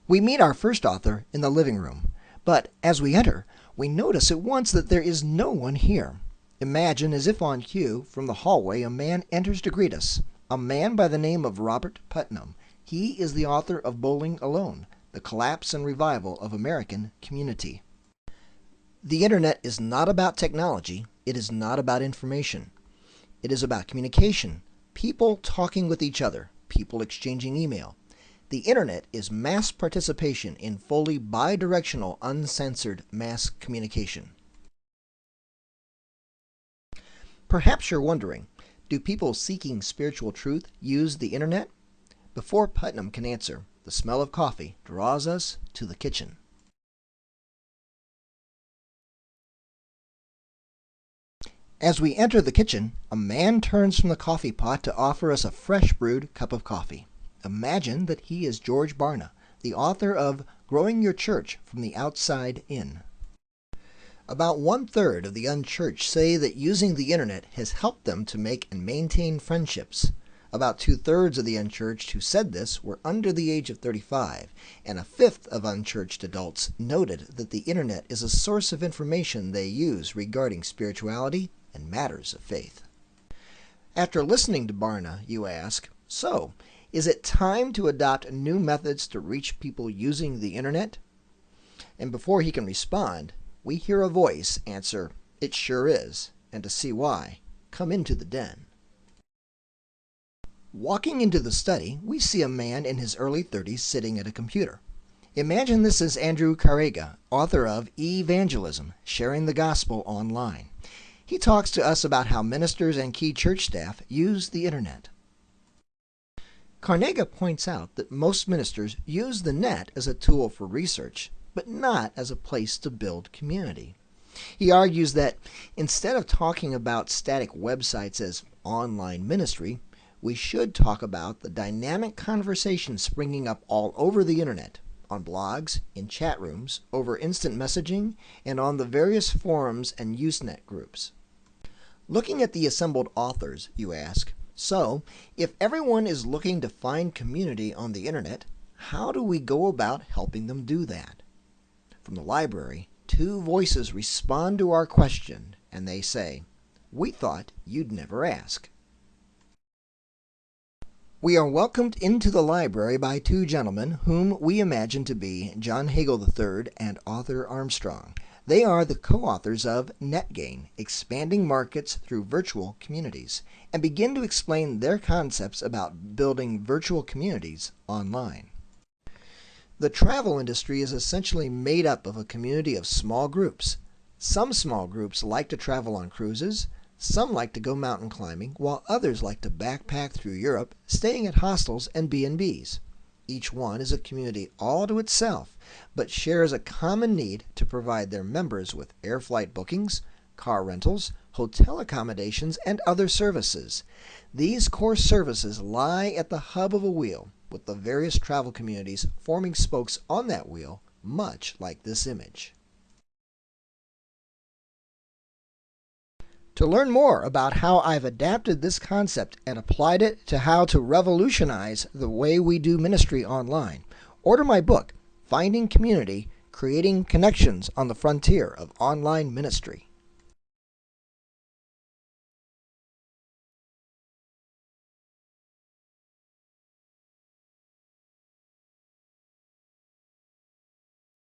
We meet our first author in the living room, but as we enter, we notice at once that there is no one here. Imagine, as if on cue, from the hallway a man enters to greet us, a man by the name of Robert Putnam. He is the author of Bowling Alone, The Collapse and Revival of American Community. The Internet is not about technology. It is not about information. It is about communication, people talking with each other, people exchanging email. The Internet is mass participation in fully bidirectional, uncensored mass communication. Perhaps you're wondering, do people seeking spiritual truth use the Internet? Before Putnam can answer, the smell of coffee draws us to the kitchen. As we enter the kitchen, a man turns from the coffee pot to offer us a fresh brewed cup of coffee. Imagine that he is George Barna, the author of Growing Your Church from the Outside In. About 1/3 of the unchurched say that using the Internet has helped them to make and maintain friendships. About 2/3 of the unchurched who said this were under the age of 35, and 1/5 of unchurched adults noted that the Internet is a source of information they use regarding spirituality and matters of faith. After listening to Barna, you ask, so, is it time to adopt new methods to reach people using the Internet? And before he can respond, we hear a voice answer, "It sure is," and to see why, come into the den. Walking into the study, we see a man in his early 30s sitting at a computer. Imagine this is Andrew Carrega, author of Evangelism, Sharing the Gospel Online. He talks to us about how ministers and key church staff use the Internet. Carrega points out that most ministers use the net as a tool for research, but not as a place to build community. He argues that instead of talking about static websites as online ministry, we should talk about the dynamic conversations springing up all over the Internet, on blogs, in chat rooms, over instant messaging, and on the various forums and Usenet groups. Looking at the assembled authors, you ask, so, if everyone is looking to find community on the Internet, how do we go about helping them do that? From the library, 2 voices respond to our question, and they say, "We thought you'd never ask." We are welcomed into the library by 2 gentlemen whom we imagine to be John Hagel III and Arthur Armstrong. They are the co-authors of NetGain, Expanding Markets Through Virtual Communities, and begin to explain their concepts about building virtual communities online. The travel industry is essentially made up of a community of small groups. Some small groups like to travel on cruises, some like to go mountain climbing, while others like to backpack through Europe, staying at hostels and B&Bs. Each one is a community all to itself, but shares a common need to provide their members with air flight bookings, car rentals, hotel accommodations, and other services. These core services lie at the hub of a wheel, with the various travel communities forming spokes on that wheel, much like this image. To learn more about how I've adapted this concept and applied it to how to revolutionize the way we do ministry online, order my book, Finding Community, Creating Connections on the Frontier of Online Ministry.